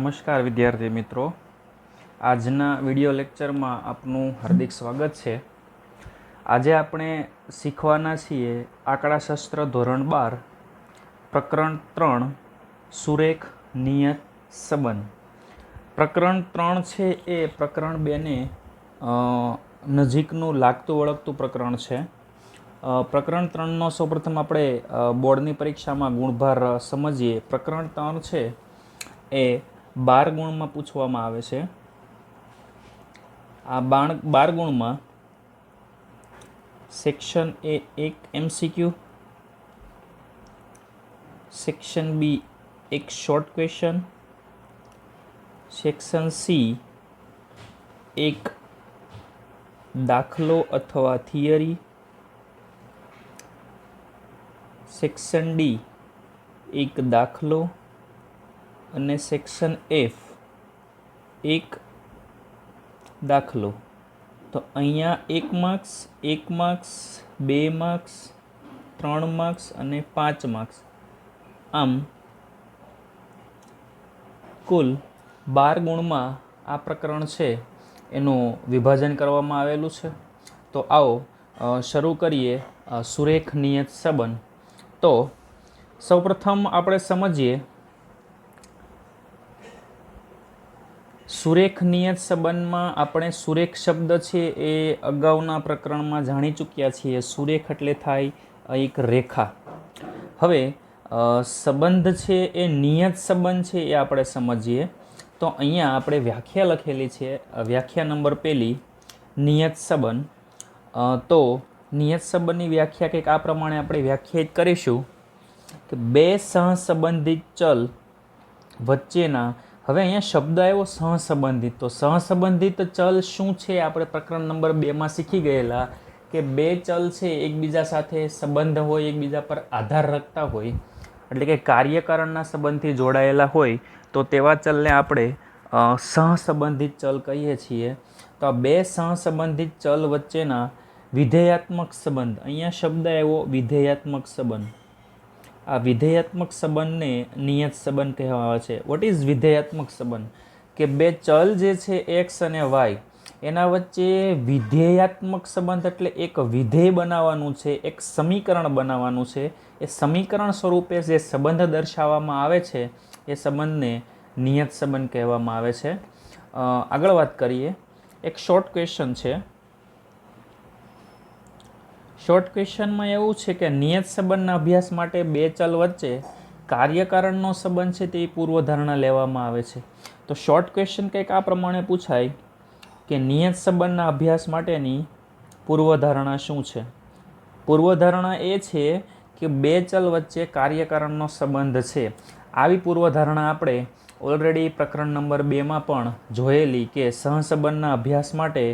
નમસ્કાર વિદ્યાર્થી મિત્રો, આજના વિડિયો લેક્ચરમાં આપનું હાર્દિક સ્વાગત છે। આજે આપણે શીખવાના છીએ આંકડાશાસ્ત્ર ધોરણ 12 પ્રકરણ 3 સુરેખ નિયત સંબંધ। પ્રકરણ 3 છે એ પ્રકરણ 2 ને નજીકનું લાગતું વળગતું પ્રકરણ છે। પ્રકરણ 3નો સૌપ્રથમ આપણે બોર્ડની પરીક્ષામાં ગુણભાર સમજીએ। પ્રકરણ 3 છે એ 12 ગુણમાં પૂછવામાં આવે છે। આ 12 ગુણમાં section A 1 MCQ, section B 1 short question, section C 1 દાખલો અથવા થિયરી, સેક્શન ડી 1 દાખલો અને સેક્શન એફ 1 દાખલો। તો અહીંયા 1 માર્ક્સ, 1 માર્ક્સ, 2 માર્ક્સ, 3 માર્ક્સ અને 5 માર્ક્સ, આમ કુલ 12 ગુણમાં આ પ્રકરણ છે એનું વિભાજન કરવામાં આવેલું છે। તો આવો શરૂ કરીએ સુરેખ નિયત સંબંધ। તો સૌપ્રથમ આપણે સમજીએ સુરેખ નિયત સંબંધમાં આપણે સુરેખ શબ્દ છે એ અગાઉના પ્રકરણમાં જાણી ચૂક્યા છીએ। સુરેખ એટલે થાય એક રેખા। હવે સંબંધ છે એ નિયત સંબંધ છે એ આપણે સમજીએ। તો અહીંયા આપણે વ્યાખ્યા લખેલી છે, વ્યાખ્યા નંબર 1 નિયત સંબંધ। તો નિયત સંબંધની વ્યાખ્યા કંઈક આ પ્રમાણે આપણે વ્યાખ્યાયિત કરીશું કે બે સહસંબંધિત ચલ વચ્ચેના, હવે અહીંયા શબ્દ આવ્યો સહસંબંધિત, તો સહસંબંધિત ચલ શું છે આપણે પ્રકરણ નંબર 2માં શીખી ગયેલા કે બે ચલ છે એકબીજા સાથે સંબંધ હોય, એકબીજા પર આધાર રાખતા હોય, એટલે કે કાર્યકારણના સંબંધથી જોડાયેલા હોય તો તેવા ચલને આપણે સહસંબંધિત ચલ કહીએ છીએ। તો આ બે સહસંબંધિત ચલ વચ્ચેના વિધેયાત્મક સંબંધ, અહીંયા શબ્દ આવ્યો વિધેયાત્મક સંબંધ, આ વિધેયાત્મક સંબંધને નિયત સંબંધ કહેવામાં આવે છે। વોટ ઇઝ વિધેયાત્મક સંબંધ? કે બે ચલ જે છે એક્સ અને વાય એના વચ્ચે વિધેયાત્મક સંબંધ એટલે એક વિધેય બનાવવાનું છે, એક સમીકરણ બનાવવાનું છે। એ સમીકરણ સ્વરૂપે જે સંબંધ દર્શાવવામાં આવે છે એ સંબંધને નિયત સંબંધ કહેવામાં આવે છે। આગળ વાત કરીએ, એક શોર્ટ ક્વેશ્ચન છે। શોર્ટ ક્વેશ્ચનમાં એવું છે કે નિયત સંબંધના અભ્યાસ માટે બે ચલ વચ્ચે કાર્યકારણનો સંબંધ છે તે પૂર્વધારણા લેવામાં આવે છે। તો શોર્ટ ક્વેશ્ચન કંઈક આ પ્રમાણે પૂછાય કે નિયત સંબંધના અભ્યાસ માટેની પૂર્વધારણા શું છે? પૂર્વધારણા એ છે કે બે ચલ વચ્ચે કાર્યકારણનો સંબંધ છે। આવી પૂર્વધારણા આપણે ઓલરેડી પ્રકરણ નંબર 2માં પણ જોયેલી કે સહસંબંધના અભ્યાસ માટે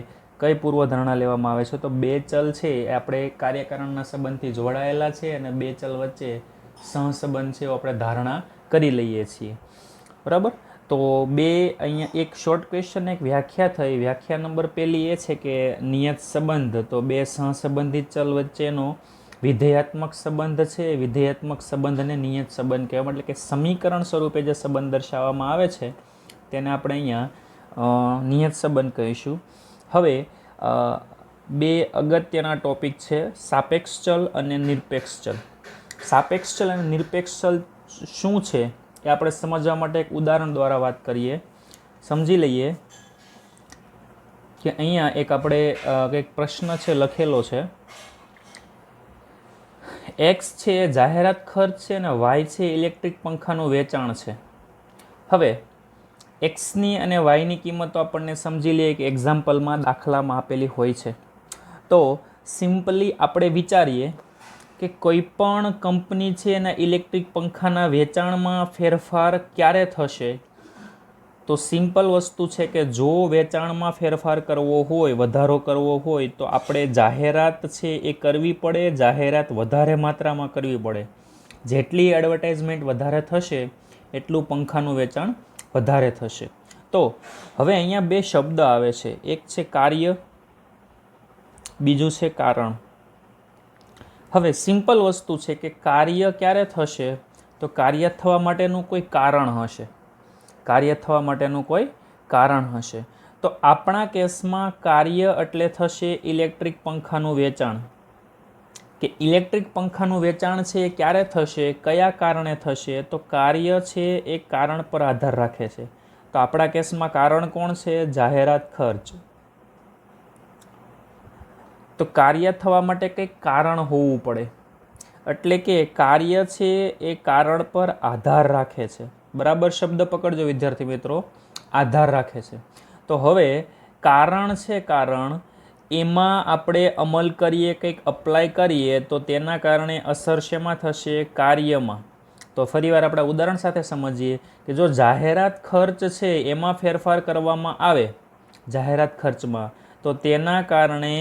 કઈ પૂર્વધારણા લેવામાં આવે છે? તો બે ચલ છે એ આપણે કાર્યકારણના સંબંધથી જોડાયેલા છે અને બે ચલ વચ્ચે સહસંબંધ છે આપણે ધારણા કરી લઈએ છીએ, બરાબર? તો બે અહીંયા એક શોર્ટ ક્વેશ્ચન, એક વ્યાખ્યા થઈ। વ્યાખ્યા નંબર 1 એ છે કે નિયત સંબંધ તો બે સહસંબંધિત ચલ વચ્ચેનો વિધેયાત્મક સંબંધ છે। વિધેયાત્મક સંબંધને નિયત સંબંધ કહેવામાં, એટલે કે સમીકરણ સ્વરૂપે જે સંબંધ દર્શાવવામાં આવે છે તેને આપણે અહીંયા નિયત સંબંધ કહીશું। હવે બે અગત્યના ટોપિક છે, સાપેક્ષ ચલ અને નિરપેક્ષ ચલ। સાપેક્ષ ચલ અને નિરપેક્ષ ચલ શું છે એ આપણે સમજવા માટે એક ઉદાહરણ દ્વારા વાત કરીએ, સમજી લઈએ કે અહીંયા એક આપણે કંઈક પ્રશ્ન છે લખેલો છે, એક્સ છે એ જાહેરાત ખર્ચ છે અને વાય છે ઇલેક્ટ્રિક પંખાનું વેચાણ છે। હવે એક્સની અને વાયની કિંમતો આપણને સમજી લઈએ કે એક્ઝામ્પલમાં દાખલામાં આપેલી હોય છે। તો સિમ્પલી આપણે વિચારીએ કે કોઈ પણ કંપની છે એના ઇલેક્ટ્રિક પંખાના વેચાણમાં ફેરફાર ક્યારે થશે? તો સિમ્પલ વસ્તુ છે કે જો વેચાણમાં ફેરફાર કરવો હોય, વધારો કરવો હોય તો આપણે જાહેરાત છે એ કરવી પડે, જાહેરાત વધારે માત્રામાં કરવી પડે। જેટલી એડવર્ટાઇઝમેન્ટ વધારે થશે એટલું પંખાનું વેચાણ વધારે થશે। તો હવે અહીંયા બે શબ્દ આવે છે, એક છે કાર્ય, બીજું છે કારણ। હવે સિમ્પલ વસ્તુ છે કે કાર્ય ક્યારે થશે? તો કાર્ય થવા માટેનું કોઈ કારણ હશે। કાર્ય થવા માટેનું કોઈ કારણ હશે. તો આપણા કેસમાં કાર્ય એટલે થશે ઇલેક્ટ્રિક પંખાનું વેચાણ, કે ઇલેક્ટ્રિક પંખાનું વેચાણ છે એ ક્યારે થશે, કયા કારણે થશે? તો કાર્ય છે એ કારણ પર આધાર રાખે છે. તો આપણા કેસમાં કારણ કોણ છે? જાહેરાત ખર્ચ. તો કાર્ય થવા માટે કંઈક કારણ હોવું પડે, એટલે કે કાર્ય છે એ કારણ પર આધાર રાખે છે. બરાબર શબ્દ પકડજો વિદ્યાર્થી મિત્રો, આધાર રાખે છે. તો હવે કારણ છે, કારણ એમાં આપણે અમલ કરીએ, કંઈક અપ્લાય કરીએ તો તેના કારણે અસર શેમાં થશે? કાર્યમાં. તો ફરીવાર આપણે ઉદાહરણ સાથે સમજીએ કે જો જાહેરાત ખર્ચ છે એમાં ફેરફાર કરવામાં આવે, જાહેરાત ખર્ચમાં, તો તેના કારણે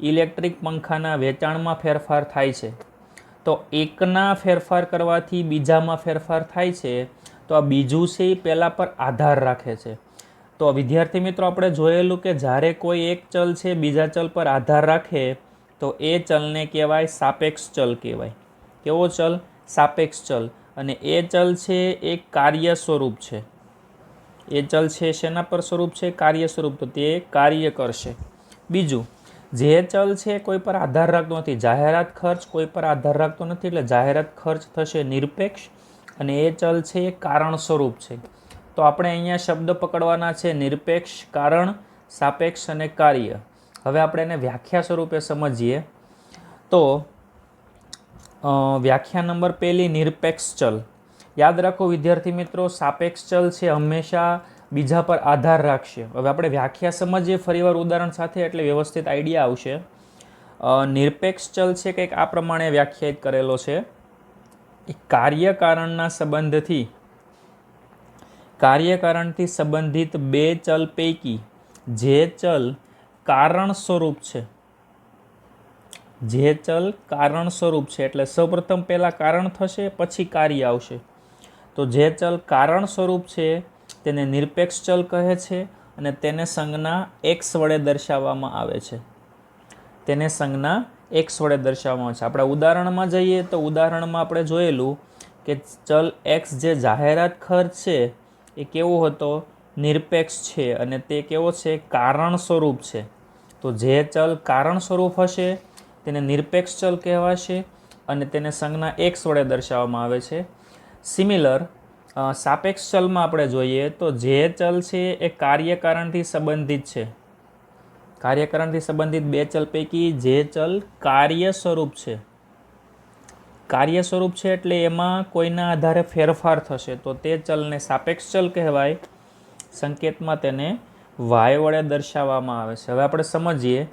ઇલેક્ટ્રિક પંખાના વેચાણમાં ફેરફાર થાય છે. તો એકના ફેરફાર કરવાથી બીજામાં ફેરફાર થાય છે. તો આ બીજું છે એ પહેલાં પર આધાર રાખે છે. તો વિદ્યાર્થી મિત્રો આપણે જોયેલું કે જ્યારે કોઈ એક ચલ છે બીજા ચલ પર આધાર રાખે તો એ ચલને કહેવાય સાપેક્ષ ચલ કહેવાય. કેવો ચલ? સાપેક્ષ ચલ. અને એ ચલ છે એ કાર્ય સ્વરૂપ છે. એ ચલ છે શેના પર સ્વરૂપ છે? કાર્ય સ્વરૂપ. તો તે કાર્ય કરશે. બીજું, જે ચલ છે કોઈ પર આધાર રાખતો નથી, જાહેરાત ખર્ચ કોઈ પર આધાર રાખતો નથી, એટલે જાહેરાત ખર્ચ થશે નિરપેક્ષ, અને એ ચલ છે એ કારણ સ્વરૂપ છે. તો આપણે અહીંયા શબ્દ પકડવાના છે નિરપેક્ષ, કારણ, સાપેક્ષ અને કાર્ય. હવે આપણે એને વ્યાખ્યા સ્વરૂપે સમજીએ. તો વ્યાખ્યા નંબર પહેલી, નિરપેક્ષ ચલ. યાદ રાખો વિદ્યાર્થી મિત્રો, સાપેક્ષ ચલ છે હંમેશા બીજા પર આધાર રાખશે. હવે આપણે વ્યાખ્યા સમજીએ ફરીવાર ઉદાહરણ સાથે, એટલે વ્યવસ્થિત આઈડિયા આવશે. નિરપેક્ષ ચલ છે કંઈક આ પ્રમાણે વ્યાખ્યાયિત કરેલો છે. કાર્યકારણના સંબંધથી, કાર્યકારણથી સંબંધિત બે ચલ પૈકી જે ચલ કારણ સ્વરૂપ છે, જે ચલ કારણ સ્વરૂપ છે, એટલે સૌપ્રથમ પહેલા કારણ થશે પછી કાર્ય આવશે. તો જે ચલ કારણ સ્વરૂપ છે તેને નિરપેક્ષ ચલ કહે છે, અને તેને સંજ્ઞા x વડે દર્શાવવામાં આવે છે. તેને સંજ્ઞા x વડે દર્શાવવામાં આવે છે. આપણા ઉદાહરણમાં જઈએ તો ઉદાહરણમાં આપણે જોયેલું કે ચલ x જે જાહેરાત ખર્ચ છે એ કેવો હતો? નિરપેક્ષ છે, અને તે કેવો છે? કારણ સ્વરૂપ છે. તો જે ચલ કારણ સ્વરૂપ હશે તેને નિરપેક્ષ ચલ કહેવાશે, અને તેને સંજ્ઞા x વડે દર્શાવવામાં આવે છે. સિમિલર સાપેક્ષ ચલમાં આપણે જોઈએ તો જે ચલ છે એ કાર્યકારણથી સંબંધિત છે. કાર્યકારણથી સંબંધિત બે ચલ પૈકી જે ચલ કાર્ય સ્વરૂપ છે, કાર્ય સ્વરૂપ છે એટલે એમાં કોઈના આધારે ફેરફાર થશે, તો તે ચલને સાપેક્ષ ચલ કહેવાય. સંકેતમાં તેને y વડે દર્શાવવામાં આવે છે. હવે આપણે સમજીએ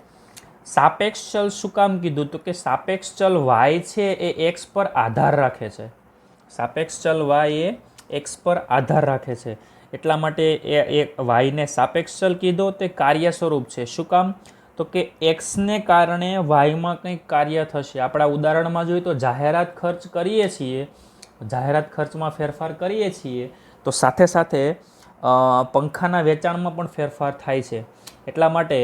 સાપેક્ષ ચલ શું કામ કીધું? તો કે સાપેક્ષ ચલ y છે એ x પર આધાર રાખે છે. સાપેક્ષ ચલ y એ x પર આધાર રાખે છે, એટલા માટે એ yને સાપેક્ષ ચલ કીધો. તે કાર્ય સ્વરૂપ છે. શું કામ? તો કે xને કારણે yમાં કંઈક કાર્ય થશે. આપણા ઉદાહરણમાં જોઈએ તો જાહેરાત ખર્ચ કરીએ છીએ, જાહેરાત ખર્ચમાં ફેરફાર કરીએ છીએ, તો સાથે સાથે પંખાના વેચાણમાં પણ ફેરફાર થાય છે. એટલા માટે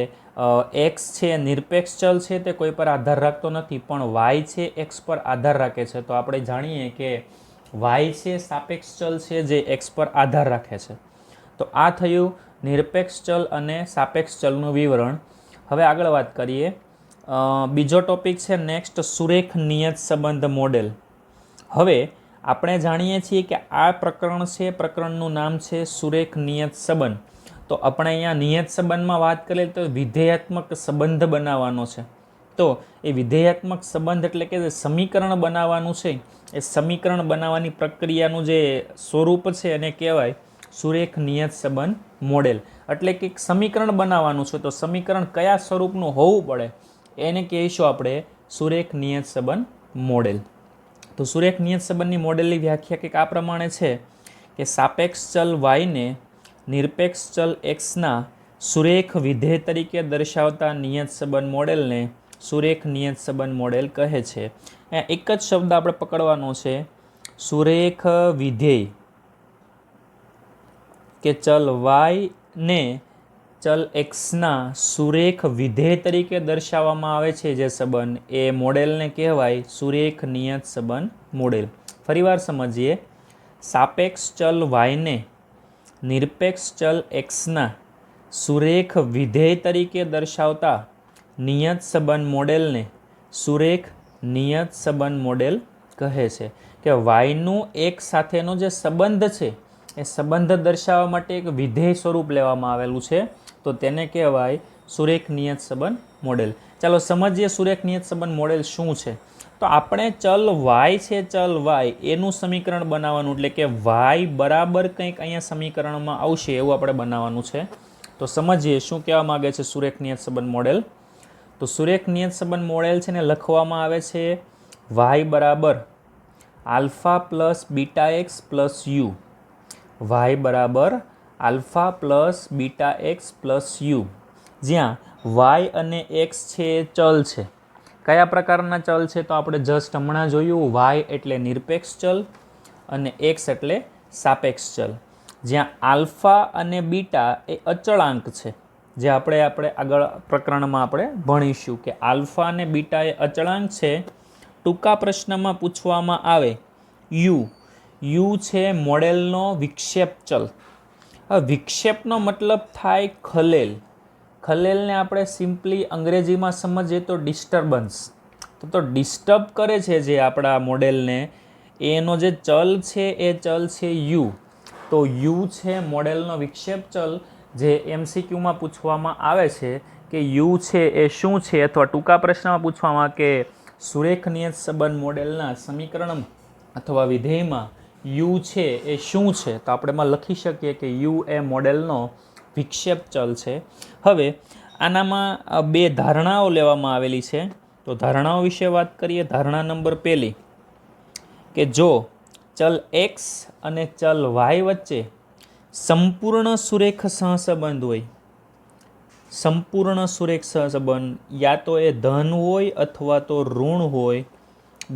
x છે નિરપેક્ષ ચલ છે, તે કોઈ પર આધાર રાખતો નથી, પણ y છે x પર આધાર રાખે છે. તો આપણે જાણીએ કે y છે સાપેક્ષ ચલ છે જે x પર આધાર રાખે છે. તો આ થયું નિરપેક્ષ ચલ અને સાપેક્ષ ચલનું વિવરણ. હવે આગળ વાત કરીએ. બીજો ટોપિક છે નેક્સ્ટ, સુરેખ નિયત સંબંધ મોડેલ. હવે આપણે જાણીએ છીએ કે આ પ્રકરણ છે, પ્રકરણનું નામ છે સુરેખ નિયત સંબંધ. તો આપણે અહીંયા નિયત સંબંધમાં વાત કરીએ તો વિધેયાત્મક સંબંધ બનાવવાનો છે. તો એ વિધેયાત્મક સંબંધ એટલે કે સમીકરણ બનાવવાનું છે, એ સમીકરણ બનાવવાની પ્રક્રિયાનું જે સ્વરૂપ છે એને કહેવાય સુરેખ નિયત સંબંધ મોડેલ. એટલે કે સમીકરણ બનાવવાનું છે, તો સમીકરણ કયા સ્વરૂપનું હોવું પડે એને કહીશું આપણે સુરેખ નિયત સંબંધ મોડેલ. તો સુરેખ નિયત સંબંધની મોડેલની વ્યાખ્યા કંઈક આ પ્રમાણે છે કે સાપેક્ષ ચલ yને નિરપેક્ષ ચલ xના સુરેખ વિધેય તરીકે દર્શાવતા નિયત સંબંધ મોડેલને સુરેખ નિયત સંબંધ મોડેલ કહે છે. એક જ શબ્દ આપણે પકડવાનો છે, સુરેખ વિધેય, કે ચલ y ને ચલ xના સુરેખ વિધેય તરીકે દર્શાવવામાં આવે છે જે સંબંધ, એ મોડેલને કહેવાય સુરેખ નિયત સંબંધ મોડેલ. ફરીવાર સમજીએ. સાપેક્ષ ચલ yને નિરપેક્ષ ચલ એક્સના સુરેખ વિધેય તરીકે દર્શાવતા નિયત સંબંધ મોડેલને સુરેખ નિયત સંબંધ મોડેલ કહે છે. કે વાયનું એક સાથેનો જે સંબંધ છે એ સંબંધ દર્શાવવા માટે એક વિધેય સ્વરૂપ લેવામાં આવેલું છે, તો તેને કહેવાય સુરેખ નિયત સંબંધ મોડેલ. ચાલો સમજીએ સુરેખ નિયત સંબંધ મોડેલ શું છે. તો આપણે ચલ વાય છે, ચલ વાય એનું સમીકરણ બનાવવાનું, એટલે કે વાય બરાબર કંઈક અહીંયા સમીકરણમાં આવશે એવું આપણે બનાવવાનું છે. તો સમજીએ શું કહેવા માગે છે સુરેખ નિયત સંબંધ મોડેલ. તો સુરેખ નિયત સંબંધ મોડેલ છે ને લખવામાં આવે છે વાય બરાબર alpha plus beta x plus u. Y બરાબર alpha plus beta x plus u, જ્યાં વાય અને એક્સ છે એ ચલ છે. કયા પ્રકારના ચલ છે? તો આપણે જસ્ટ હમણાં જોયું, વાય એટલે નિરપેક્ષ ચલ અને એક્સ એટલે સાપેક્ષ ચલ. જ્યાં આલ્ફા અને બીટા એ અચળાંક છે, જે આપણે આગળ પ્રકરણમાં આપણે ભણીશું કે આલ્ફા અને બીટા એ અચળાંક છે. ટૂંકા પ્રશ્નમાં પૂછવામાં આવે યુ છે મોડેલનો વિક્ષેપ ચલ. હવે વિક્ષેપનો મતલબ થાય ખલેલ. ખલેલને આપણે સિમ્પલી અંગ્રેજીમાં સમજીએ તો ડિસ્ટર્બન્સ. તો ડિસ્ટર્બ કરે છે જે આપણા મોડેલને, એનો જે ચલ છે એ ચલ છે યુ. તો યુ છે મોડેલનો વિક્ષેપ ચલ, જે એમસીક્યુમાં પૂછવામાં આવે છે કે યુ છે એ શું છે, અથવા ટૂંકા પ્રશ્નમાં પૂછવામાં કે સુરેખ નિયત સંબંધ મોડેલના સમીકરણ અથવા વિધેયમાં યુ છે એ શું છે, તો આપણે એમાં લખી શકીએ કે યુ એ મોડેલનો વિક્ષેપ ચલ છે. હવે આનામાં બે ધારણાઓ લેવામાં આવેલી છે. તો ધારણાઓ વિશે વાત કરીએ. ધારણા નંબર પહેલી કે જો ચલ એક્સ અને ચલ વાય વચ્ચે સંપૂર્ણ સુરેખ સહસંબંધ હોય, સંપૂર્ણ સુરેખ સહસંબંધ, યા તો એ ધન હોય અથવા તો ઋણ હોય,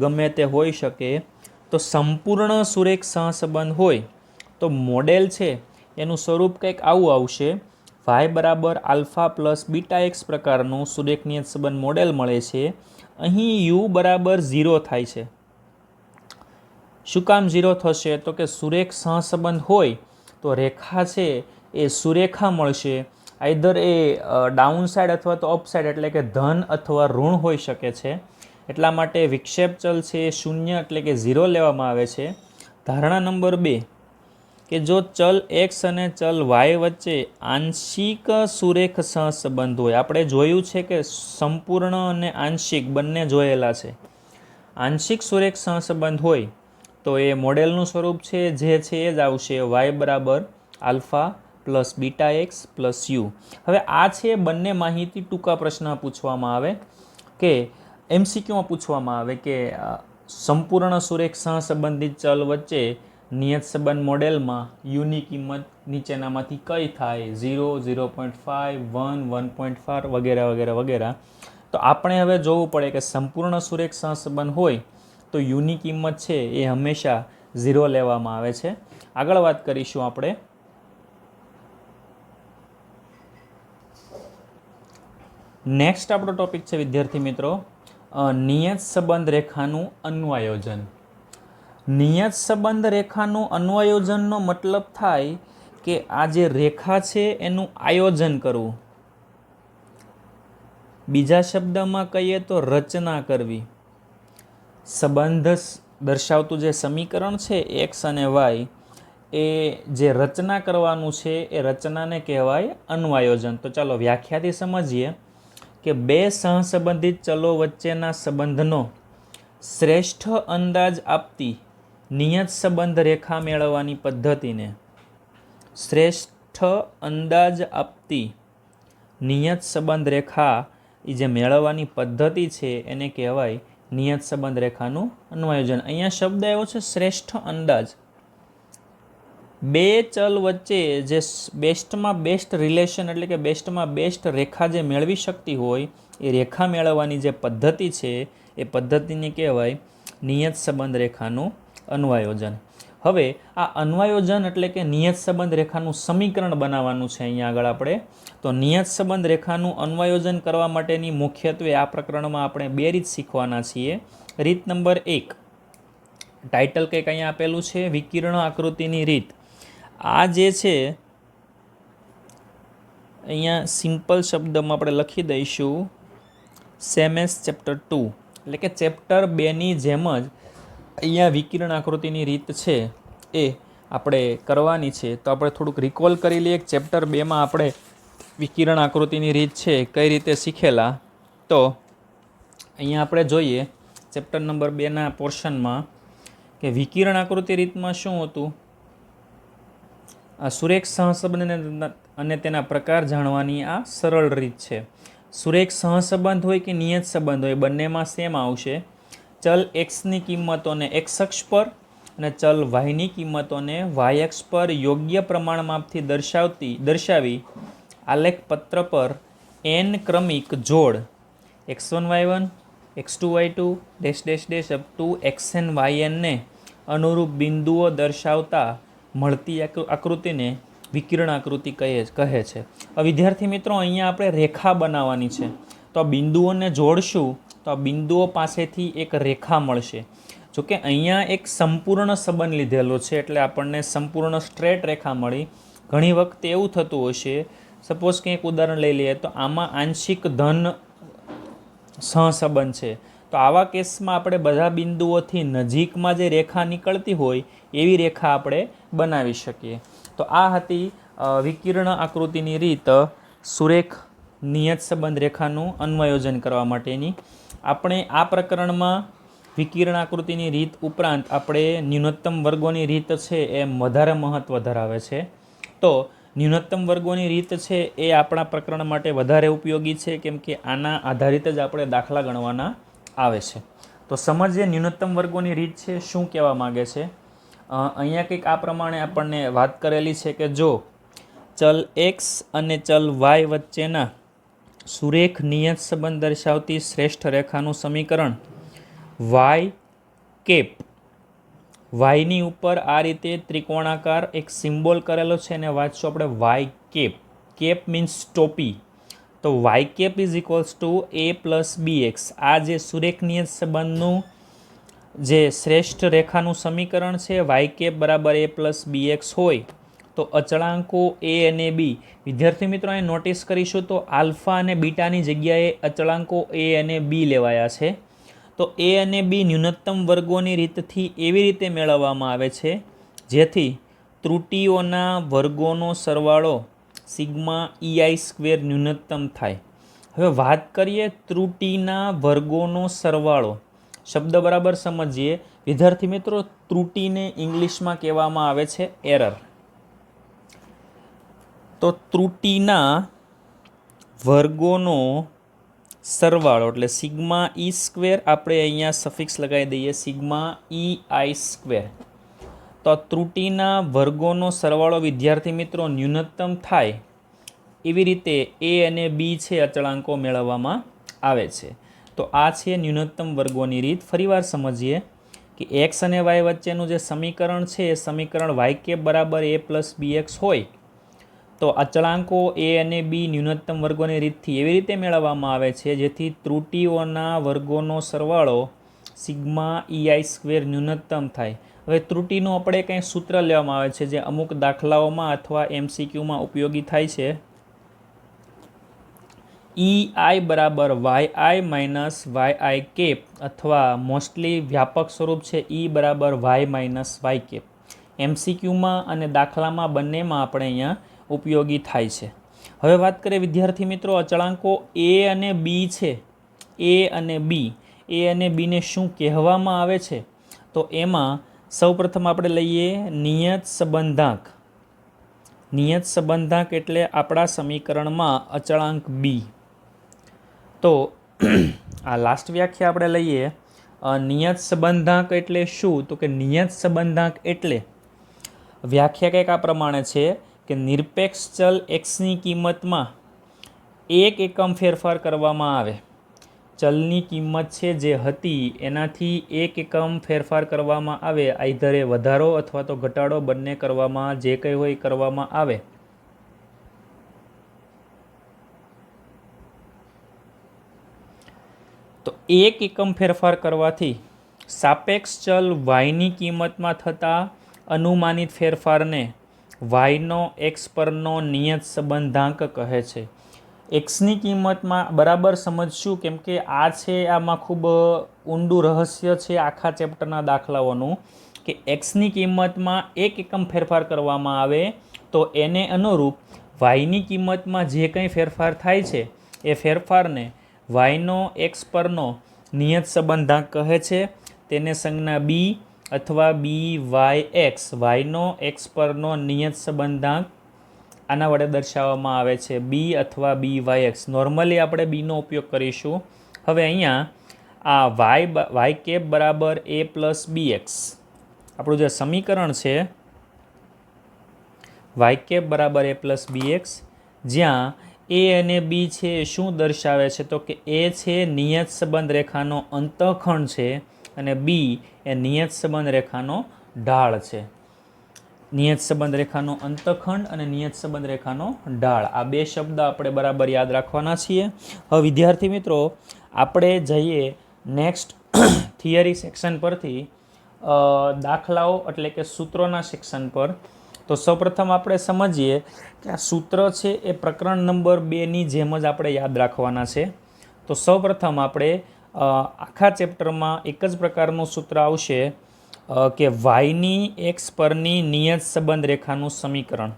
ગમે તે હોઈ શકે, તો સંપૂર્ણ સુરેખ સહસંબંધ હોય તો મોડેલ છે એનું સ્વરૂપ કંઈક આવું આવશે. વાય બરાબર આલ્ફા પ્લસ બીટા એક્સ પ્રકારનું સુરેખ નિયત સંબંધ મોડેલ મળે છે. અહીં યુ બરાબર 0 થાય છે. શું કામ 0 થશે? તો કે સુરેખ સહસંબંધ હોય તો રેખા છે એ સુરેખા મળશે. આઈધર એ ડાઉન સાઈડ અથવા તો અપ સાઈડ, એટલે કે ધન અથવા ઋણ હોઈ શકે છે. એટલા માટે વિક્ષેપ ચલ છે એ 0 એટલે કે 0 લેવામાં આવે છે. ધારણા નંબર 2 કે જો ચલ એક્સ અને ચલ વાય વચ્ચે આંશિક સુરેખ સહસંબંધ હોય. આપણે જોયું છે કે સંપૂર્ણ અને આંશિક બંને જોયેલા છે. આંશિક સુરેખ સહસંબંધ હોય તો એ મોડેલનું સ્વરૂપ છે જે છે એ જ આવશે વાય બરાબર alpha plus beta x plus you. હવે આ છે બંને માહિતી ટૂંકા પ્રશ્ન પૂછવામાં આવે કે એમસીક્યુમાં પૂછવામાં આવે કે સંપૂર્ણ સુરેખ સહસંબંધિત ચલ વચ્ચે નિયત સંબંધ મોડેલમાં યુની કિંમત નીચેનામાંથી કઈ થાય? 0, 0.5, 1, 1.5 વગેરે વગેરે વગેરે. તો આપણે હવે જોવું પડે કે સંપૂર્ણ સુરેખ સહસંબંધ હોય તો યુની કિંમત છે એ હંમેશા 0 લેવામાં આવે છે. આગળ વાત કરીશું આપણે. નેક્સ્ટ આપણો ટોપિક છે વિદ્યાર્થી મિત્રો નિયત સંબંધ રેખાનું અન્વયોજન. નિયત સંબંધ રેખાનું અન્વયોજનનો મતલબ થાય કે આ જે રેખા છે એનું આયોજન કરવું. બીજા શબ્દમાં કહીએ તો રચના કરવી. સંબંધ દર્શાવતું જે સમીકરણ છે એક્સ અને વાય, એ જે રચના કરવાનું છે એ રચનાને કહેવાય અન્વયોજન. તો ચાલો વ્યાખ્યાથી સમજીએ કે બે સહસંબંધિત ચલો વચ્ચેના સંબંધનો શ્રેષ્ઠ અંદાજ આપતી નિયત સંબંધ રેખા મેળવવાની પદ્ધતિને, શ્રેષ્ઠ અંદાજ આપતી નિયત સંબંધ રેખા એ જે મેળવવાની પદ્ધતિ છે એને કહેવાય નિયત સંબંધ રેખાનું અન્વયોજન. અહીંયા શબ્દ આવ્યો છે શ્રેષ્ઠ અંદાજ. બે ચલ વચ્ચે જે બેસ્ટમાં બેસ્ટ રિલેશન, એટલે કે બેસ્ટમાં બેસ્ટ રેખા જે મેળવી શકતી હોય એ રેખા મેળવવાની જે પદ્ધતિ છે એ પદ્ધતિને કહેવાય નિયત સંબંધ રેખાનું અન્વયોજન. હવે આ અન્વયોજન એટલે કે નિયત સંબંધ રેખાનું સમીકરણ બનાવવાનું છે અહીંયા આગળ આપણે. તો નિયત સંબંધ રેખાનું અન્વયોજન કરવા માટેની મુખ્યત્વે આ પ્રકરણમાં આપણે બે રીત શીખવાના છીએ. રીત નંબર 1, ટાઇટલ કંઈક અહીંયા આપેલું છે, વિકિરણ આકૃતિની રીત. આ જે છે અહીંયા સિમ્પલ શબ્દમાં આપણે લખી દઈશું સેમ એઝ ચેપ્ટર 2, એટલે કે ચેપ્ટર 2ની જેમ જ અહીંયા વિકિરણ આકૃતિની રીત છે એ આપણે કરવાની છે. તો આપણે થોડુંક રિકોલ કરી લઈએ. ચેપ્ટર 2માં આપણે વિકિરણ આકૃતિની રીત છે કઈ રીતે શીખેલા. તો અહીંયા આપણે જોઈએ ચેપ્ટર નંબર 2ના પોર્શનમાં કે વિકિરણ આકૃતિ રીતમાં શું હતું. આ સુરેખ સહસંબંધ અને તેના પ્રકાર જાણવાની આ સરળ રીત છે. સુરેખ સહસંબંધ હોય કે નિયત સંબંધ હોય બંનેમાં સેમ આવશે. ચલ એક્સની કિંમતોને એક્સ અક્ષ પર અને ચલ વાયની કિંમતોને વાય અક્ષ પર યોગ્ય પ્રમાણ માપથી દર્શાવી આલેખ પત્ર પર n ક્રમિક જોડ x1 y1 x2 y2 dash dash dash up to xn yn ને અનુરૂપ બિંદુઓ દર્શાવતા મળતી આકૃતિને વિકિરણ આકૃતિ કહે છે. વિદ્યાર્થી મિત્રો અહીંયા આપણે રેખા બનાવવાની છે. તો આ બિંદુઓને જોડશું તો આ બિંદુઓ પાસેથી એક રેખા મળશે. જોકે અહીંયા એક સંપૂર્ણ સંબંધ લીધેલો છે એટલે આપણને સંપૂર્ણ સ્ટ્રેટ રેખા મળી. ઘણી વખત એવું થતું હશે, સપોઝ કંઈક ઉદાહરણ લઈ લઈએ તો આમાં આંશિક ધન સહસંબંધ છે. તો આવા કેસમાં આપણે બધા બિંદુઓથી નજીકમાં જે રેખા નીકળતી હોય એવી રેખા આપણે બનાવી શકીએ. તો આ હતી વિકિરણ આકૃતિની રીત સુરેખ નિયત સંબંધ રેખાનું અન્વયોજન કરવા માટેની. આપણે આ પ્રકરણમાં વિકિરણ આકૃતિની રીત ઉપરાંત આપણે ન્યૂનતમ વર્ગોની રીત છે એ વધારે મહત્ત્વ ધરાવે છે. તો ન્યૂનતમ વર્ગોની રીત છે એ આપણા પ્રકરણ માટે વધારે ઉપયોગી છે, કેમ કે આના આધારિત જ આપણે દાખલા ગણવાના આવે છે. તો સમજીએ ન્યૂનતમ વર્ગોની રીત છે શું કહેવા માગે છે. અહીંયા કંઈક આ પ્રમાણે આપણને વાત કરેલી છે કે જો ચલ એક્સ અને ચલ વાય વચ્ચેના સુરેખ નિયત સંબંધ દર્શાવતી શ્રેષ્ઠ રેખાનું સમીકરણ વાય કેપ, વાયની ઉપર આ રીતે ત્રિકોણાકાર એક સિમ્બોલ કરેલો છે અને વાંચશું આપણે વાય કેપ. કેપ મીન્સ ટોપી. તો y cap is equals to a plus b x. આ જે સુરેખ નિયત સંબંધનું જે શ્રેષ્ઠ રેખાનું સમીકરણ છે વાય કેપ બરાબર a પ્લસ બી એક્સ હોય તો અચળાંકો a અને b, વિદ્યાર્થી મિત્રો અહીં નોટિસ કરીશું તો આલ્ફા અને બીટાની જગ્યાએ અચળાંકો a અને b લેવાયા છે. તો a અને b ન્યૂનતમ વર્ગોની રીતથી એવી રીતે મેળવવામાં આવે છે જેથી ત્રુટીઓના વર્ગોનો સરવાળો સિગ્મા EI સ્ક્વેર ન્યૂનતમ થાય. હવે વાત કરીએ ત્રુટીના વર્ગોનો સરવાળો. શબ્દ બરાબર સમજીએ વિદ્યાર્થી મિત્રો. ત્રુટીને ઇંગ્લિશમાં કહેવામાં આવે છે એરર. તો ત્રુટીના વર્ગોનો સરવાળો એટલે સિગ્મા ઈ સ્ક્વેર, આપણે અહીંયા સફિક્સ લગાવી દઈએ સિગ્મા EI સ્ક્વેર. તો ત્રુટીના વર્ગોનો સરવાળો વિદ્યાર્થી મિત્રો ન્યૂનતમ થાય એવી રીતે a અને b છે અચળાંકો મેળવવામાં આવે છે. તો આ છે ન્યૂનતમ વર્ગોની રીત. ફરીવાર સમજીએ કે x અને y વચ્ચેનું જે સમીકરણ છે એ સમીકરણ વાય કેપ બરાબર a પ્લસ બી એક્સ હોય તો અચળાંકો a અને b ન્યૂનતમ વર્ગોની રીતથી એવી રીતે મેળવવામાં આવે છે જેથી ત્રુટીઓના વર્ગોનો સરવાળો સિગ્મા EI સ્ક્વેર ન્યૂનતમ થાય. હવે ત્રુટીનું આપણે કંઈ સૂત્ર લેવામાં આવે છે જે અમુક દાખલાઓમાં અથવા MCQમાં ઉપયોગી થાય છે. EI બરાબર YI માઇનસ YI કેપ, અથવા મોસ્ટલી વ્યાપક સ્વરૂપ છે E બરાબર Y માઇનસ Y કેપ. MCQમાં અને દાખલામાં બંનેમાં આપણે અહીંયા ઉપયોગી થાય છે. હવે વાત કરીએ વિદ્યાર્થી મિત્રો અચળાંકો a અને b છે. a અને bને શું કહેવામાં આવે છે તો એમાં સૌપ્રથમ આપણે લઈએ નિયત સંબંધાંક. નિયત સંબંધાંક એટલે આપણા સમીકરણમાં અચળાંક b. તો આ લાસ્ટ વ્યાખ્યા આપણે લઈએ. નિયત સંબંધાંક એટલે શું તો કે નિયત સંબંધાંક એટલે વ્યાખ્યા કંઈક આ પ્રમાણે છે કે નિરપેક્ષ ચલ એક્સની કિંમતમાં એક એકમ ફેરફાર કરવામાં આવે. ચલની કિંમત છે જે હતી એનાથી એક એકમ ફેરફાર કરવામાં આવે, આઈધર એ વધારો અથવા તો ઘટાડો બંને કરવામાં જે કંઈ હોય કરવામાં આવે. તો એક એકમ ફેરફાર કરવાથી સાપેક્ષ ચલ વાયની કિંમતમાં થતા અનુમાનિત ફેરફારને વાયનો એક્સ પરનો નિયત સંબંધાંક કહે છે. એક્સની કિંમતમાં બરાબર સમજશું, કેમ કે આ છે આમાં ખૂબ ઊંડું રહસ્ય છે આખા ચેપ્ટરના દાખલાઓનું, કે એક્સની કિંમતમાં એક એકમ ફેરફાર કરવામાં આવે તો એને અનુરૂપ વાયની કિંમતમાં જે કંઈ ફેરફાર થાય છે એ ફેરફારને વાયનો એક્સ પરનો નિયત સંબંધાંક કહે છે. તેને સંજ્ઞા બી અથવા બી વાય એક્સ, વાયનો એક્સ પરનો નિયત સંબંધાંક આના વડે દર્શાવવામાં આવે છે, બી અથવા બી વાય એક્સ. નોર્મલી આપણે બીનો ઉપયોગ કરીશું. હવે અહીંયા આ વાય કેપ બરાબર એ પ્લસ બી એક્સ, આપણું જે સમીકરણ છે વાય કેપ બરાબર એ પ્લસ બી એક્સ, જ્યાં એ અને બી છે એ શું દર્શાવે છે, તો કે એ છે નિયત સંબંધ રેખાનો અંતઃખંડ છે અને બી એ નિયત સંબંધ રેખાનો ઢાળ છે. નિયત સંબંધ રેખાનો અંતઃખંડ અને નિયત સંબંધ રેખાનો ઢાળ, આ બે શબ્દ આપણે બરાબર યાદ રાખવાના છીએ. હવે વિદ્યાર્થી મિત્રો, આપણે જઈએ નેક્સ્ટ થિયરી સેક્શન પરથી દાખલાઓ એટલે કે સૂત્રોના સેક્શન પર. તો સૌપ્રથમ આપણે સમજીએ કે આ સૂત્ર છે એ પ્રકરણ નંબર 2ની જેમ જ આપણે યાદ રાખવાના છે. તો સૌપ્રથમ આપણે આખા ચેપ્ટરમાં એક જ પ્રકારનું સૂત્ર આવશે કે વાયની એક્સ પરની નિયત સંબંધ રેખાનું સમીકરણ.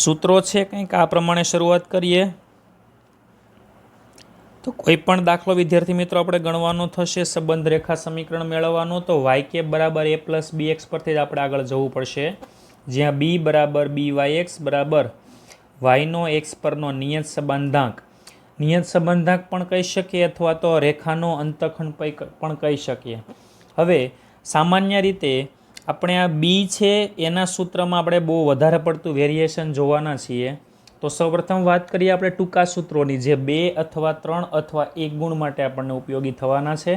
સૂત્રો છે કંઈક આ પ્રમાણે શરૂઆત કરીએ. તો કોઈ પણ દાખલો વિદ્યાર્થી મિત્રો આપણે ગણવાનો થશે સંબંધ રેખા સમીકરણ મેળવવાનું, તો વાય કેપ બરાબર એ પ્લસ બી એક્સ પરથી જ આપણે આગળ જવું પડશે, જ્યાં બી બરાબર બી વાય એક્સ બરાબર વાયનો એક્સ પરનો નિયત સંબંધાંક. નિયત સંબંધાંક પણ કહી શકીએ અથવા તો રેખાનો અંતઃખંડ પણ કહી શકીએ. હવે સામાન્ય રીતે આપણે આ બી છે એના સૂત્રમાં આપણે બહુ વધારે પડતું વેરિએશન જોવાના છીએ. તો સૌપ્રથમ વાત કરીએ આપણે ટૂંકા સૂત્રોની, જે 2 અથવા 3 અથવા 1 ગુણ માટે આપણને ઉપયોગી થવાના છે.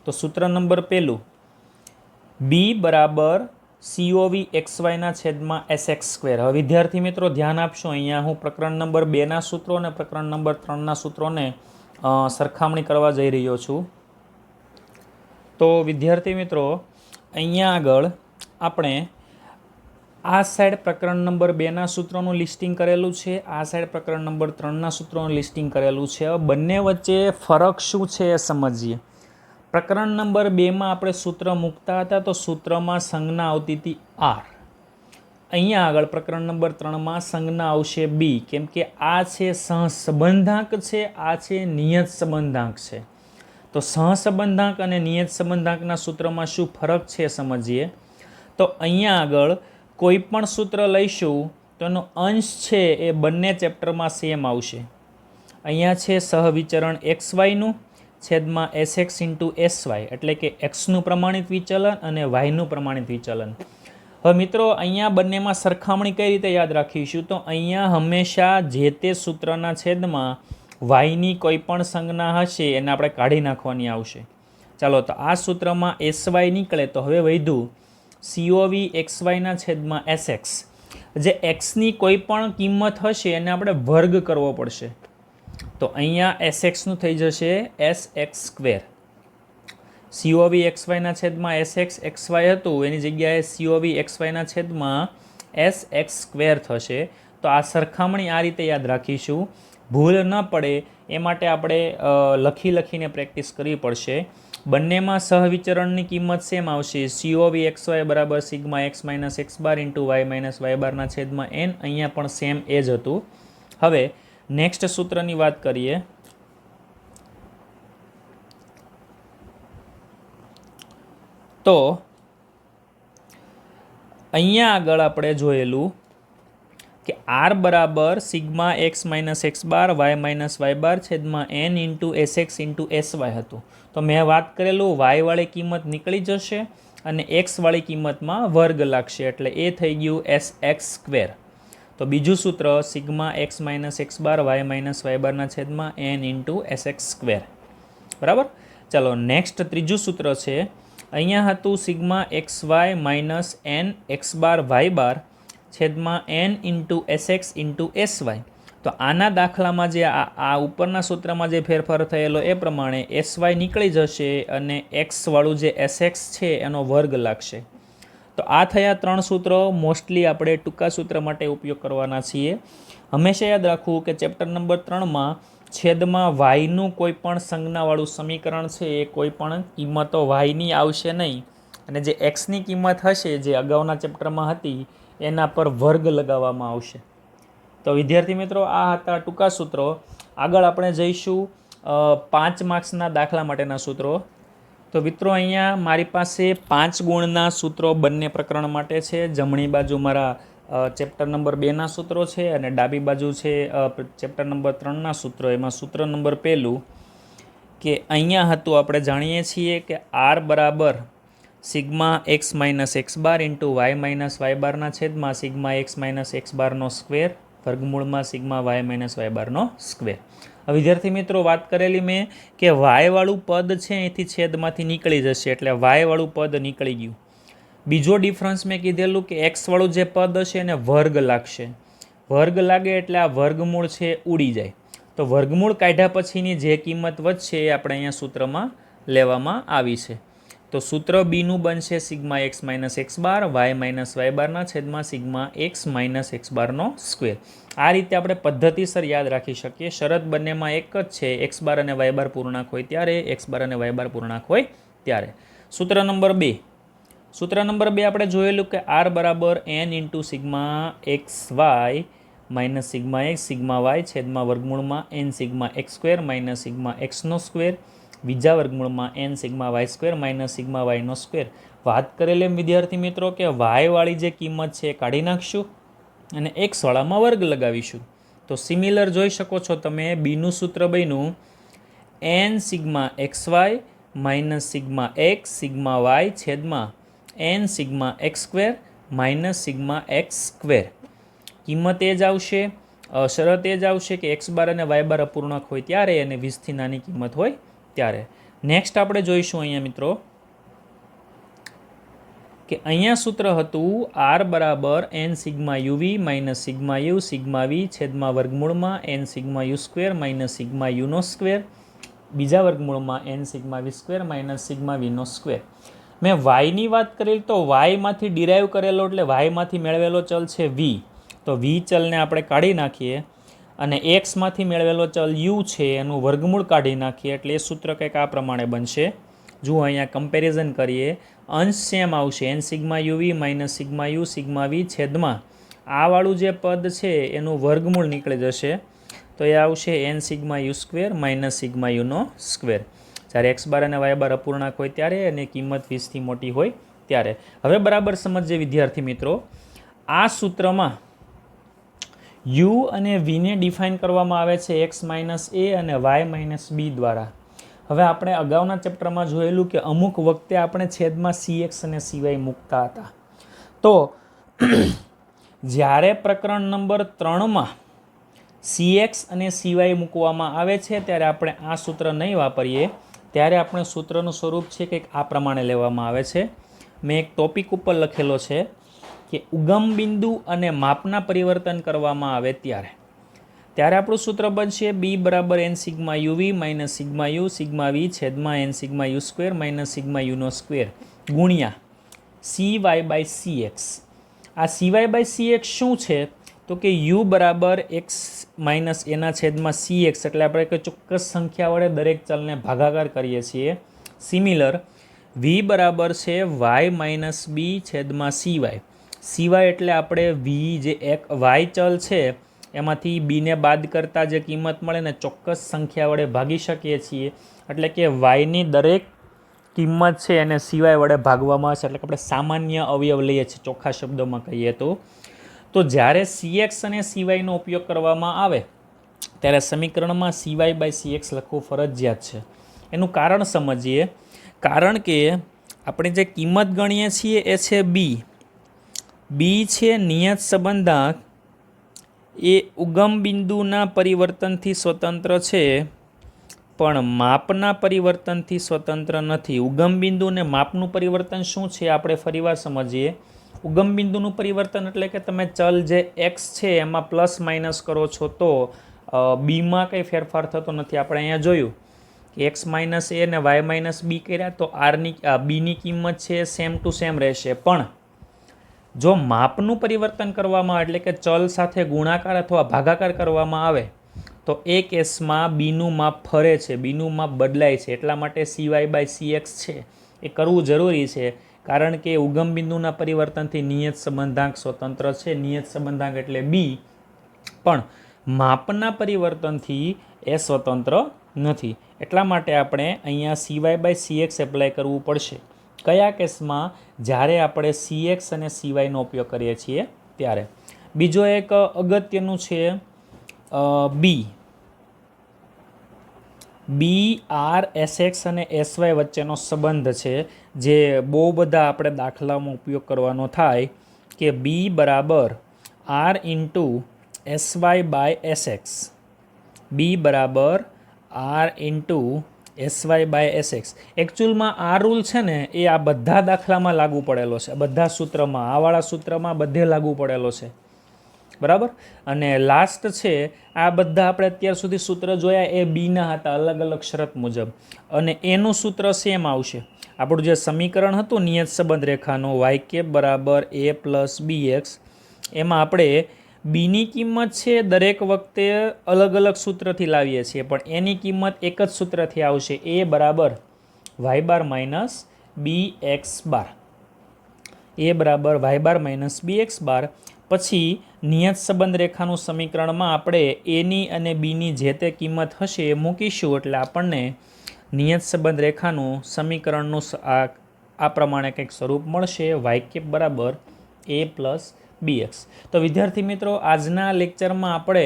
તો સૂત્ર નંબર પહેલું, બી બરાબર COV XY છેદમાં SX સ્ક્વેર. હવે વિદ્યાર્થી મિત્રો ધ્યાન આપશો, અહીંયા હું પ્રકરણ નંબર 2ના સૂત્રો અને પ્રકરણ નંબર 3ના સૂત્રોને સરખામણી કરવા જઈ રહ્યો છું. તો વિદ્યાર્થી મિત્રો અહીંયા આગળ આપણે આ સાઈડ પ્રકરણ નંબર 2ના સૂત્રોનું લિસ્ટિંગ કરેલું છે, આ સાઈડ પ્રકરણ નંબર 3ના સૂત્રોનું લિસ્ટિંગ કરેલું છે. હવે બંને વચ્ચે ફરક શું છે એ સમજીએ. પ્રકરણ નંબર 2માં આપણે સૂત્ર મૂકતા હતા તો સૂત્રમાં સંજ્ઞા આવતી હતી આર. અહીંયા આગળ પ્રકરણ નંબર 3માં સંજ્ઞા આવશે બી, કેમ કે આ છે સહસંબંધાંક છે, આ છે નિયત સંબંધાંક છે. તો સહસંબંધાંક અને નિયત સંબંધાંકના સૂત્રમાં શું ફરક છે સમજીએ. તો અહીંયા આગળ કોઈ પણ સૂત્ર લઈશું તો એનો અંશ છે એ બંને ચેપ્ટરમાં સેમ આવશે. અહીંયા છે સહવિચરણ XYનું છેદમાં SX ઇન્ટુ SY, એટલે કે એક્સનું પ્રમાણિત વિચલન અને વાયનું પ્રમાણિત વિચલન. હવે મિત્રો અહીંયા બંનેમાં સરખામણી કઈ રીતે યાદ રાખીશું, તો અહીંયા હંમેશા જે તે સૂત્રના છેદમાં વાયની કોઈ પણ સંજ્ઞા હશે એને આપણે કાઢી નાખવાની આવશે. ચાલો, તો આ સૂત્રમાં SY નીકળે તો હવે વધ્યું COV XYના છેદમાં SX. જે એક્સની કોઈ પણ કિંમત હશે એને આપણે વર્ગ કરવો પડશે. તો અહીંયા SXનું થઈ જશે SX સ્ક્વેર. COV XYના છેદમાં SX XY હતું એની જગ્યાએ COV XYના છેદમાં SX સ્ક્વેર થશે. તો આ સરખામણી આ રીતે યાદ રાખીશું, ભૂલ ન પડે એ માટે આપણે લખીને પ્રેક્ટિસ કરવી પડશે. બંનેમાં સહવિચરણની કિંમત સેમ આવશે. COV XY બરાબર સિગ્મા x માઇનસ x બાર ઇન્ટુ y માઇનસ y બારના છેદમાં n. અહીંયા પણ સેમ એ જ હતું. હવે નેક્સ્ટ સૂત્રની વાત કરીએ. તો અહીંયા આગળ આપણે જોયેલું કે r બરાબર સિગ્મા x માઇનસ x બાર y માઇનસ y બાર છેદમાં n into SX into SY હતું. તો મેં વાત કરેલું y વાળી કિંમત નીકળી જશે અને x વાળી કિંમતમાં વર્ગ લાગશે, એટલે એ થઈ ગયું SX સ્ક્વેર. તો બીજું સૂત્ર સિગ્મા x માઇનસ x બાર y માઇનસ y બારના છેદમાં n ઇન્ટુ SX સ્ક્વેર. બરાબર. ચાલો નેક્સ્ટ ત્રીજું સૂત્ર છે. અહીંયા હતું sigma XY minus n x બાર y બાર છેદમાં n into SX into SY. તો આના દાખલામાં જે આ ઉપરના સૂત્રમાં જે ફેરફાર થયેલો એ પ્રમાણે SY નીકળી જશે અને x વાળું જે SX છે એનો વર્ગ લાગશે. તો આ થયા 3 સૂત્રો. મોસ્ટલી આપણે ટૂંકા સૂત્ર માટે ઉપયોગ કરવાના છીએ. હંમેશા યાદ રાખવું કે ચેપ્ટર નંબર 3માં છેદમાં વાયનું કોઈ પણ સંજ્ઞાવાળું સમીકરણ છે એ કોઈ પણ કિંમતો વાયની આવશે નહીં, અને જે એક્સની કિંમત હશે જે અગાઉના ચેપ્ટરમાં હતી એના પર વર્ગ લગાવવામાં આવશે. તો વિદ્યાર્થી મિત્રો, આ હતા ટૂંકા સૂત્રો. આગળ આપણે જઈશું 5 માર્ક્સના દાખલા માટેના સૂત્રો. તો મિત્રો, અહીંયા મારી પાસે 5 ગુણના સૂત્રો બંને પ્રકરણ માટે છે. જમણી બાજુ મારા ચેપ્ટર નંબર 2ના સૂત્રો છે અને ડાબી બાજુ છે ચેપ્ટર નંબર 3ના સૂત્રો. એમાં સૂત્ર નંબર 1 કે અહીંયા હતું, આપણે જાણીએ છીએ કે આર બરાબર sigma x minus x bar into y minus y બારના છેદમાં સિગ્મા એક્સ માઇનસ એક્સ બારનો સ્ક્વેર વર્ગમૂળમાં સિગ્મા વાય માઇનસ વાય બારનો સ્ક્વેર. વિદ્યાર્થી મિત્રો, વાત કરેલી મેં કે વાયવાળું પદ છે અહીંથી છેદમાંથી નીકળી જશે, એટલે વાયવાળું પદ નીકળી ગયું. બીજો ડિફરન્સ મેં કીધેલું કે એક્સવાળું જે પદ હશે એને વર્ગ લાગશે. વર્ગ લાગે એટલે આ વર્ગમૂળ છે ઉડી જાય. તો વર્ગમૂળ કાઢ્યા પછીની જે કિંમત વધશે એ આપણે અહીંયા સૂત્રમાં લેવામાં આવી છે. તો સૂત્ર બીનું બનશે સિગ્મા એક્સ માઇનસ એક્સ બાર વાય માઇનસ વાય બારના છેદમાં સિગ્મા એક્સ માઇનસ એક્સ બારનો સ્ક્વેર. આ રીતે આપણે પદ્ધતિસર યાદ રાખી શકીએ. શરત બંનેમાં એક જ છે, એક્સ બાર અને વાય બાર પૂર્ણાંક હોય ત્યારે, એક્સ બાર અને વાય બાર પૂર્ણાંક હોય ત્યારે. સૂત્ર નંબર 2 આપણે જોયેલું કે આર બરાબર n into sigma x y minus sigma x sigma y છેદમાં વર્ગમૂળમાં n sigma x square minus sigma એક્સનો સ્ક્વેર બીજા વર્ગમૂળમાં n sigma y square minus sigma વાયનો સ્ક્વેર. વાત કરેલી એમ વિદ્યાર્થી મિત્રો કે વાયવાળી જે કિંમત છે એ કાઢી નાખશું અને એક્સવાળામાં વર્ગ લગાવીશું. તો સિમિલર જોઈ શકો છો તમે, બીનું સૂત્ર બન્યું n sigma x y minus sigma x sigma y છેદમાં n sigma x square minus sigma x square. કિંમત એ જ આવશે, શરત એ જ આવશે કે એક્સ બાર અને વાય બાર અપૂર્ણાંક હોય ત્યારે અને 20થી નાની કિંમત હોય ત્યારે. નેક્સ્ટ આપણે જોઈશું અહીંયા મિત્રો કે અહીંયા સૂત્ર હતું આર બરાબર n sigma u v minus sigma u sigma v છેદમાં વર્ગમૂળમાં n sigma u square minus sigma યુનો સ્ક્વેર બીજા વર્ગમૂળમાં n sigma v square minus sigma વીનો સ્ક્વેર. મેં વાયની વાત કરી તો વાયમાંથી ડિરાઈવ કરેલો એટલે વાયમાંથી મેળવેલો ચલ છે વી. તો વી ચલને આપણે કાઢી નાખીએ અને એક્સમાંથી મેળવેલો ચલ યુ છે એનું વર્ગમૂળ કાઢી નાખીએ એટલે એ સૂત્ર કંઈક આ પ્રમાણે બનશે. જુઓ અહીંયા કમ્પેરિઝન કરીએ, અંશ સેમ આવશે n sigma u v minus sigma u sigma v છેદમાં આ વાળું જે પદ છે એનું વર્ગમૂળ નીકળી જશે. તો એ આવશે n sigma u square minus sigma યુનો સ્ક્વેર. જ્યારે એક્સ બાર અને વાય બાર અપૂર્ણાંક હોય ત્યારે અને કિંમત 20થી મોટી હોય ત્યારે. હવે બરાબર સમજજે વિદ્યાર્થી મિત્રો, આ સૂત્રમાં યુ અને વીને ડિફાઇન કરવામાં આવે છે એક્સ માઇનસ એ અને વાય માઇનસ બી દ્વારા. હવે આપણે અગાઉના ચેપ્ટરમાં જોયેલું કે અમુક વખતે આપણે છેદમાં સી એક્સ અને સી વાય મૂકતા હતા. તો જ્યારે પ્રકરણ નંબર 3માં સી એક્સ અને સી વાય મૂકવામાં આવે છે ત્યારે આપણે આ સૂત્ર નહીં વાપરીએ. ત્યારે આપણે સૂત્રનું સ્વરૂપ છે કંઈક આ પ્રમાણે લેવામાં આવે છે. મેં એક ટોપિક ઉપર લખેલો છે કે ઉગમ બિંદુ અને માપના પરિવર્તન કરવામાં આવે ત્યારે આપણું સૂત્ર બનશે બી બરાબર n sigma u v minus sigma u sigma v છેદમાં n sigma u square minus sigma યુનો સ્ક્વેર ગુણ્યા c y by c x. આ c y by c x શું છે તો કે યુ બરાબર એક્સ માઇનસ એના છેદમાં સી એક્સ, એટલે આપણે કોઈ ચોક્કસ સંખ્યા વડે દરેક ચલને ભાગાકાર કરીએ છીએ. સિમિલર વી બરાબર છે વાય માઇનસ બી છેદમાં સી વાય. સી વાય એટલે આપણે વી જે એક વાય ચલ છે એમાંથી બીને બાદ કરતાં જે કિંમત મળે ને ચોક્કસ સંખ્યા વડે ભાગી શકીએ છીએ. એટલે કે વાયની દરેક કિંમત છે એને સી વાય વડે ભાગવામાં આવે છે, એટલે કે આપણે સામાન્ય અવયવ લઈએ છીએ ચોખ્ખા શબ્દોમાં કહીએ તો. તો જ્યારે સી એક્સ અને સી વાયનો ઉપયોગ કરવામાં આવે ત્યારે સમીકરણમાં c y by c x લખવું ફરજિયાત છે. એનું કારણ સમજીએ. કારણ કે આપણે જે કિંમત ગણીએ છીએ એ છે બી. બી છે નિયત સંબંધાંક, એ ઉગમ બિંદુના પરિવર્તનથી સ્વતંત્ર છે પણ માપના પરિવર્તનથી સ્વતંત્ર નથી. ઉગમ બિંદુ અને માપનું પરિવર્તન શું છે આપણે ફરીવાર સમજીએ. ઉગમ બિંદુનું પરિવર્તન એટલે કે તમે ચલ જે એક્સ છે એમાં પ્લસ માઇનસ કરો છો તો બીમાં કંઈ ફેરફાર થતો નથી. આપણે અહીંયા જોયું કે એક્સ માઇનસ એ અને વાય માઇનસ બી કર્યા તો બીની કિંમત છે સેમ ટુ સેમ રહેશે. પણ જો માપનું પરિવર્તન કરવામાં એટલે કે ચલ સાથે ગુણાકાર અથવા ભાગાકાર કરવામાં આવે તો એ કેસમાં બીનું માપ ફરે છે, બીનું માપ બદલાય છે. એટલા માટે CY/CX છે એ કરવું જરૂરી છે, કારણ કે ઉગમ બિંદુના પરિવર્તનથી નિયત સંબંધાંક સ્વતંત્ર છે. નિયત સંબંધાંક એટલે બી, પણ માપના પરિવર્તનથી એ સ્વતંત્ર નથી. એટલા માટે આપણે અહીંયા CY/CX એપ્લાય કરવું પડશે. કયા કેસમાં? જ્યારે આપણે CX અને CYનો ઉપયોગ કરીએ છીએ ત્યારે. બીજો એક અગત્યનું છે BR/SX અને SY વચ્ચેનો સંબંધ છે, જે બહુ બધા આપણે દાખલામાં ઉપયોગ કરવાનો થાય કે B બરાબર R ઇન્ટુ SY/SX. B બરાબર R ઇન્ટુ SY/SX. એકચ્યુઅલમાં આ રૂલ છે ને એ આ બધા દાખલામાં લાગુ પડેલો છે, બધા સૂત્રમાં, આવાળા સૂત્રમાં બધે લાગુ પડેલો છે, બરાબર. અને લાસ્ટ છે આ બધા આપણે અત્યાર સુધી સૂત્ર જોયા એ બીના હતા અલગ અલગ શરત મુજબ, અને એનું સૂત્ર સેમ આવશે. આપણું જે સમીકરણ હતું નિયત સંબંધ રેખાનું y બરાબર a પ્લસ bx, એમાં આપણે બીની કિંમત છે દરેક વખતે અલગ અલગ સૂત્રથી લાવીએ છીએ, પણ એની કિંમત એક જ સૂત્રથી આવશે, a બરાબર y bar minus bx bar. a બરાબર y બાર માઇનસ bx બાર. પછી નિયત સંબંધ રેખાનું સમીકરણમાં આપણે એની અને બીની જે તે કિંમત હશે એ મૂકીશું, એટલે આપણને નિયત સંબંધ રેખાનું સમીકરણનું આ પ્રમાણે કંઈક સ્વરૂપ મળશે, y બરાબર a પ્લસ bx. તો વિદ્યાર્થી મિત્રો, આજના લેક્ચરમાં આપણે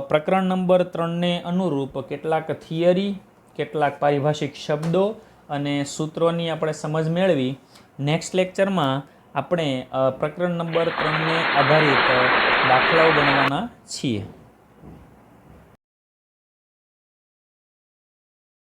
પ્રકરણ નંબર 3ને અનુરૂપ કેટલાક થિયરી, કેટલાક પારિભાષિક શબ્દો અને સૂત્રોની આપણે સમજ મેળવી. નેક્સ્ટ લેક્ચરમાં આપણે પ્રકરણ નંબર 3ને આધારિત દાખલાઓ ગણવાના છીએ.